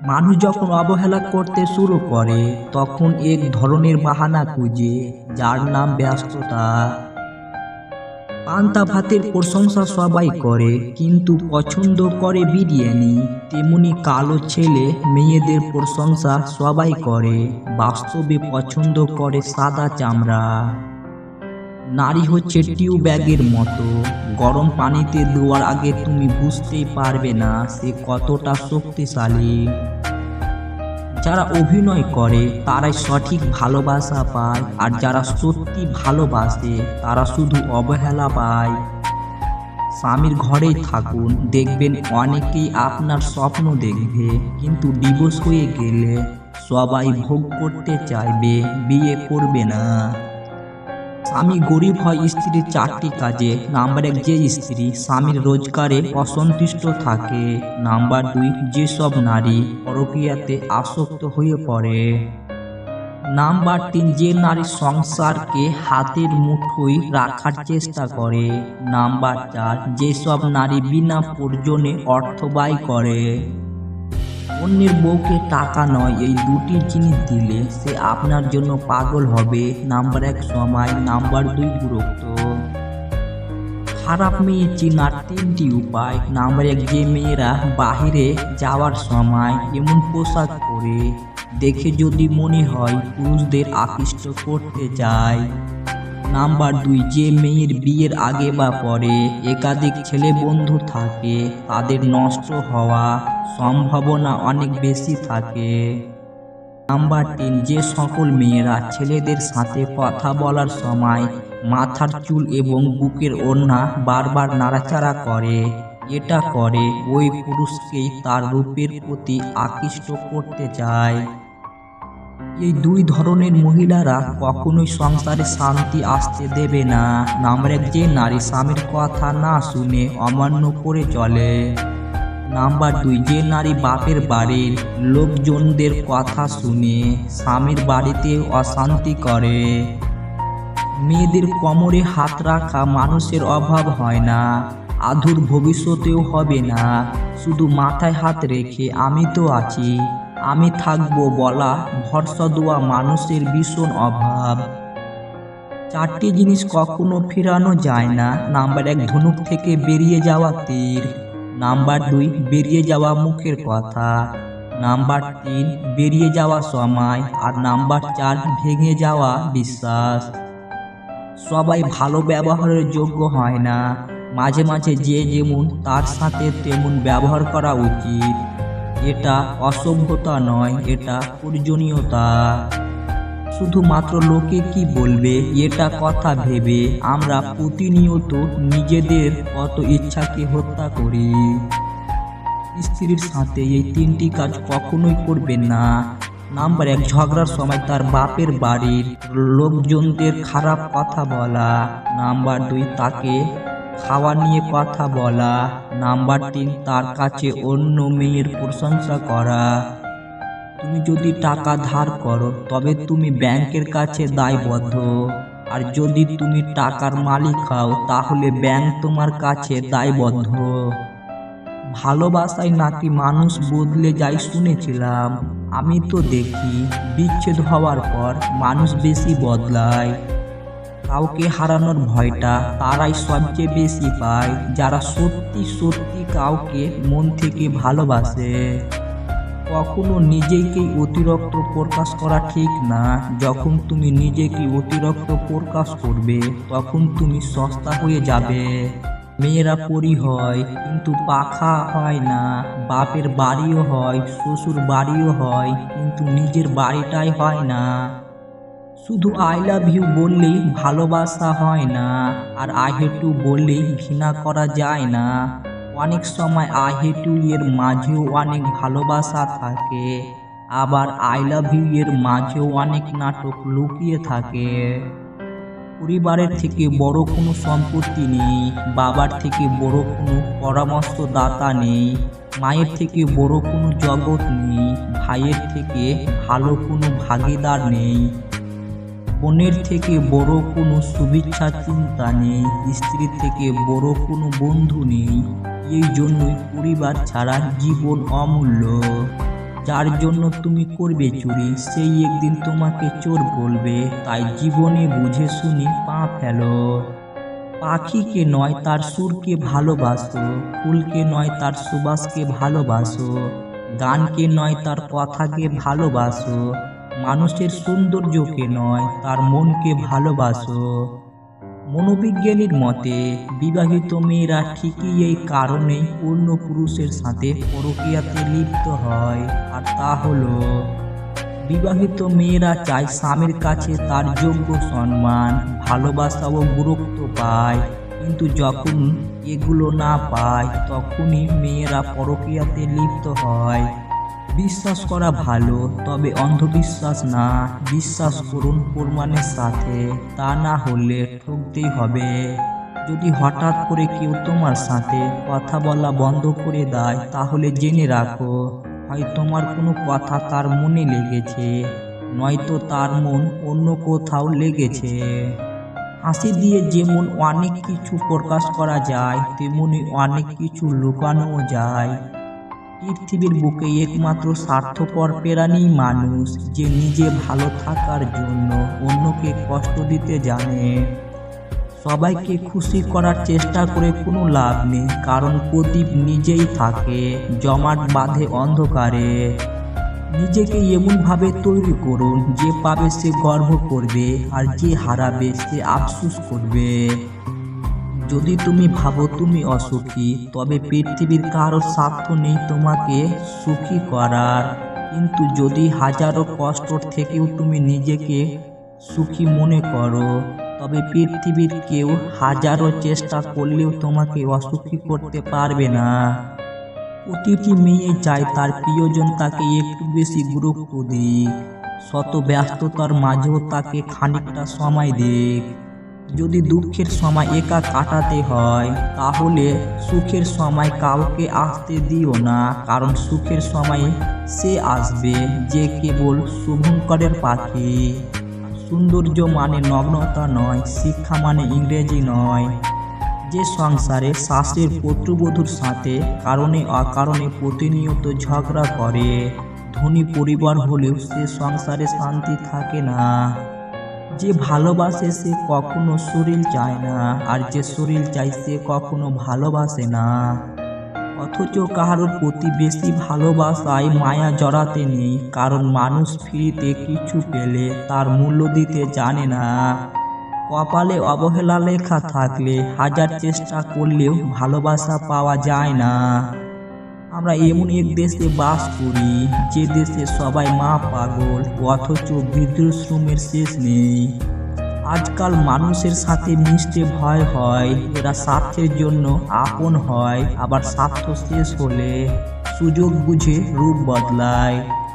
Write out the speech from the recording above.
মানুষ যখন অবহেলা করতে শুরু করে তখন এক ধরনের বাহানা খুঁজে, যার নাম ব্যস্ততা। পান্তা ভাতের প্রশংসা সবাই করে, কিন্তু পছন্দ করে বিরিয়ানি। তেমনি কালো ছেলে মেয়েদের প্রশংসা সবাই করে, বাস্তবে পছন্দ করে সাদা চামড়া। নারী হচ্ছে টিউব ব্যাগের মতো, গরম পানিতে দেওয়ার আগে তুমি বুঝতেই পারবে না সে কতটা শক্তিশালী। যারা অভিনয় করে তারাই সঠিক ভালোবাসা পায়, আর যারা সত্যি ভালোবাসে তারা শুধু অবহেলা পায়। স্বামীর ঘরেই থাকুন, দেখবেন অনেকেই আপনার স্বপ্ন দেখবে, কিন্তু ডিভোর্স হয়ে গেলে সবাই ভোগ করতে চাইবে, বিয়ে করবে না। স্বামী গরিব হয় স্ত্রীর 4টি কাজে। নাম্বার 1, যে স্ত্রী স্বামীর রোজগারে অসন্তুষ্ট থাকে। নাম্বার 2, যেসব নারী পরকীয়াতে আসক্ত হয়ে পড়ে। নাম্বার 3, যে নারী সংসারকে হাতের মুঠোয় রাখার চেষ্টা করে। নাম্বার 4, যেসব নারী বিনা প্রয়োজনে অর্থ ব্যয় করে। অন্যের বউকে টাকা নয়, এই 2টি জিনিস দিলে সে আপনার জন্য পাগল হবে। নাম্বার 1, সময়। নাম্বার 2, গুরুত্ব। খারাপ মেয়ে চেনার 3টি উপায়। নাম্বার 1, যে মেয়েরা বাহিরে যাওয়ার সময় এমন পোশাক পরে দেখে যদি মনে হয় পুরুষদের আকৃষ্ট করতে চায়। নাম্বার 2, যে মেয়ের বিয়ের আগে বা পরে একাধিক ছেলে বন্ধু থাকে, তাদের নষ্ট হওয়া সম্ভাবনা অনেক বেশি থাকে। নাম্বার 3, যে সকল মেয়েরা ছেলেদের সাথে কথা বলার সময় মাথার চুল এবং বুকের ওড়না বারবার নাড়াচাড়া করে, এটা করে ওই পুরুষকেই তার রূপের প্রতি আকৃষ্ট করতে চায়। এই 2 ধরনের মহিলারা কখনোই সংসারে শান্তি আসতে দেবে না। নাম্বার 1, যে নারী স্বামীর কথা না শুনে অমান্য করে চলে। নাম্বার 2, যে নারী বাপের বাড়ির লোকজনদের কথা শুনে স্বামীর বাড়িতে অশান্তি করে। মেয়েদের কোমরে হাত রাখা মানুষের অভাব হয় না, অদূর ভবিষ্যতেও হবে না। শুধু মাথায় হাত রেখে আমি তো আছি, আমি থাকবো বলা ভরসা দেওয়া মানুষের ভীষণ অভাব। 4টি জিনিস কখনো ফেরানো যায় না। নাম্বার 1, ধনুক থেকে বেরিয়ে যাওয়া তীর। নাম্বার 2, বেরিয়ে যাওয়া মুখের কথা। নাম্বার 3, বেরিয়ে যাওয়া সময়। আর নাম্বার 4, ভেঙে যাওয়া বিশ্বাস। সবাই ভালো ব্যবহারের যোগ্য হয় না, মাঝে মাঝে যে যেমন তার সাথে তেমন ব্যবহার করা উচিত। এটা অসভ্যতা নয়, এটা প্রয়োজনীয়তা। শুধুমাত্র লোকে কি বলবে এটা কথা ভেবে আমরা প্রতিনিয়ত নিজেদের কত ইচ্ছাকে হত্যা করি। স্ত্রীর সাথে এই 3টি কাজ কখনোই করবেন না। নাম্বার 1, ঝগড়ার সময় তার বাপের বাড়ির লোকজনদের খারাপ কথা বলা। নাম্বার 2, তাকে খাওয়া নিয়ে কথা বলা। নাম্বার 3, তার কাছে অন্য মেয়ের প্রশংসা করা। তুমি যদি টাকা ধার করো তবে তুমি ব্যাংকের কাছে দায়বদ্ধ, আর যদি তুমি টাকার মালিক হও তাহলে ব্যাংক তোমার কাছে দায়বদ্ধ। ভালোবাসায় নাকি মানুষ বদলে যায় শুনেছিলাম, আমি তো দেখি বিচ্ছেদ হওয়ার পর মানুষ বেশি বদলায়। কাউকে হারানোর ভয়টা তারাই সবচেয়ে বেশি পায়, যারা সত্যি সত্যি কাউকে মন থেকে ভালোবাসে। কখনো নিজেকে অতিরিক্ত প্রকাশ করা ঠিক না। যখন তুমি নিজেকে অতিরিক্ত প্রকাশ করবে তখন তুমি সস্তা হয়ে যাবে। মেয়েরা পরী হয় কিন্তু পাখা হয় না, বাপের বাড়িও হয়, শ্বশুর বাড়িও হয়, কিন্তু নিজের বাড়িটাই হয় না। শুধু আই লাভ ইউ বললেই ভালোবাসা হয় না, আর আই হেট ইউ বললেই ঘৃণা করা যায় না। অনেক সময় আই হেট ইউ এর মাঝেও অনেক ভালোবাসা থাকে, আবার আই লাভ ইউ এর মাঝেও অনেক নাটক লুকিয়ে থাকে। পরিবারের থেকে বড় কোনো সম্পত্তি নেই, বাবার থেকে বড় কোনো পরামর্শদাতা নেই, মায়ের থেকে বড় কোনো জগৎ নেই, ভাইয়ের থেকে ভালো কোনো ভাগিদার নেই, বোনের থেকে বড় কোনো শুভেচ্ছা চিন্তা নেই, স্ত্রীর থেকে বড় কোনো বন্ধু নেই। এই জন্যই পরিবার ছাড়া জীবন অমূল্য। যার জন্য তুমি করবে চুরি সেই একদিন তোমাকে চোর বলবে, তাই জীবনে বুঝে শুনে পা ফেলো। পাখিকে নয় তার সুরকে ভালোবাসো, ফুলকে নয় তার সুবাসকে ভালোবাসো, গানকে নয় তার কথাকে ভালোবাসো, মানুষের সৌন্দর্যকে নয় তার মনকে ভালোবাসো। মনোবিজ্ঞানীর মতে বিবাহিত মেয়েরা ঠিকই এই কারণেই অন্য পুরুষের সাথে পরকীয়াতে লিপ্ত হয়, আর তা হলো বিবাহিত মেয়েরা চায় স্বামীর কাছে তার যোগ্য সম্মান, ভালোবাসা ও গুরুত্ব পায়, কিন্তু যখন এগুলো না পায় তখনই মেয়েরা পরকীয়াতে লিপ্ত হয়। বিশ্বাস করা ভালো, তবে অন্ধবিশ্বাস না। বিশ্বাস করুন প্রমাণের সাথে, তা না হলে ঠকতেই হবে। যদি হঠাৎ করে কেউ তোমার সাথে কথা বলা বন্ধ করে দেয় তাহলে জেনে রাখো, হয় তোমার কোনো কথা তার মনে লেগেছে, নয়তো তার মন অন্য কোথাও লেগেছে। হাসি দিয়ে যেমন অনেক কিছু প্রকাশ করা যায়, তেমনি অনেক কিছু লুকানোও যায়। পৃথিবীর বুকে একমাত্র স্বার্থপর প্রাণী মানুষ, যে নিজে ভালো থাকার জন্য অন্যকে কষ্ট দিতে জানে। সবাইকে খুশি করার চেষ্টা করে কোনো লাভ নেই, কারণ প্রদীপ নিজেই থাকে, জমাট বাঁধে অন্ধকারে। নিজেকে এমনভাবে তৈরি করুন যে পাবে সে গর্ব করবে, আর যে হারাবে সে আফসোস করবে। যদি তুমি ভাবো তুমি অসুখী, তবে পৃথিবীর কারো স্বার্থ নেই তোমাকে সুখী করার। কিন্তু যদি হাজারো কষ্ট থেকেও তুমি নিজেকে সুখী মনে করো, তবে পৃথিবীর কেউ হাজারো চেষ্টা করলেও তোমাকে অসুখী করতে পারবে না। প্রতিটি মেয়ে চায় তার প্রিয়জন তাকে একটু বেশি গুরুত্ব দিক, শত ব্যস্ততার মাঝেও তাকে খানিকটা সময় দিক। যদি দুঃখের সময় একা কাটাতে হয়, তাহলে সুখের সময় কাউকে আসতে দিও না, কারণ সুখের সময়ে সে আসবে যে কেবল শুভঙ্করের পাখি। সৌন্দর্য মানে নগ্নতা নয়, শিক্ষা মানে ইংরেজি নয়। যে সংসারে শাশুড়ির পুত্রবধূর সাথে কারণে অকারণে প্রতিনিয়ত ঝগড়া করে, ধনী পরিবার হলেও সে সংসারে শান্তি থাকে না। যে ভালোবাসে সে কখনো শরীর চায় না, আর যে শরীর চায় সে কখনো ভালোবাসে না। অথচ কারোর প্রতি বেশি ভালোবাসায় মায়া জড়াতে নেই, কারণ মানুষ ফ্রিতে কিছু পেলে তার মূল্য দিতে জানে না। কপালে অবহেলা লেখা থাকলে হাজার চেষ্টা করলেও ভালোবাসা পাওয়া যায় না। আমরা এমন এক দেশে বাস করি যে দেশে সবাই মা পাগল, অথচ বৃদ্ধাশ্রমের শেষ নেই। আজকাল মানুষের সাথে মিশতে ভয় হয়, এরা স্বার্থের জন্য আপন হয়, আবার স্বার্থ শেষ হলে সুযোগ বুঝে রূপ বদলায়।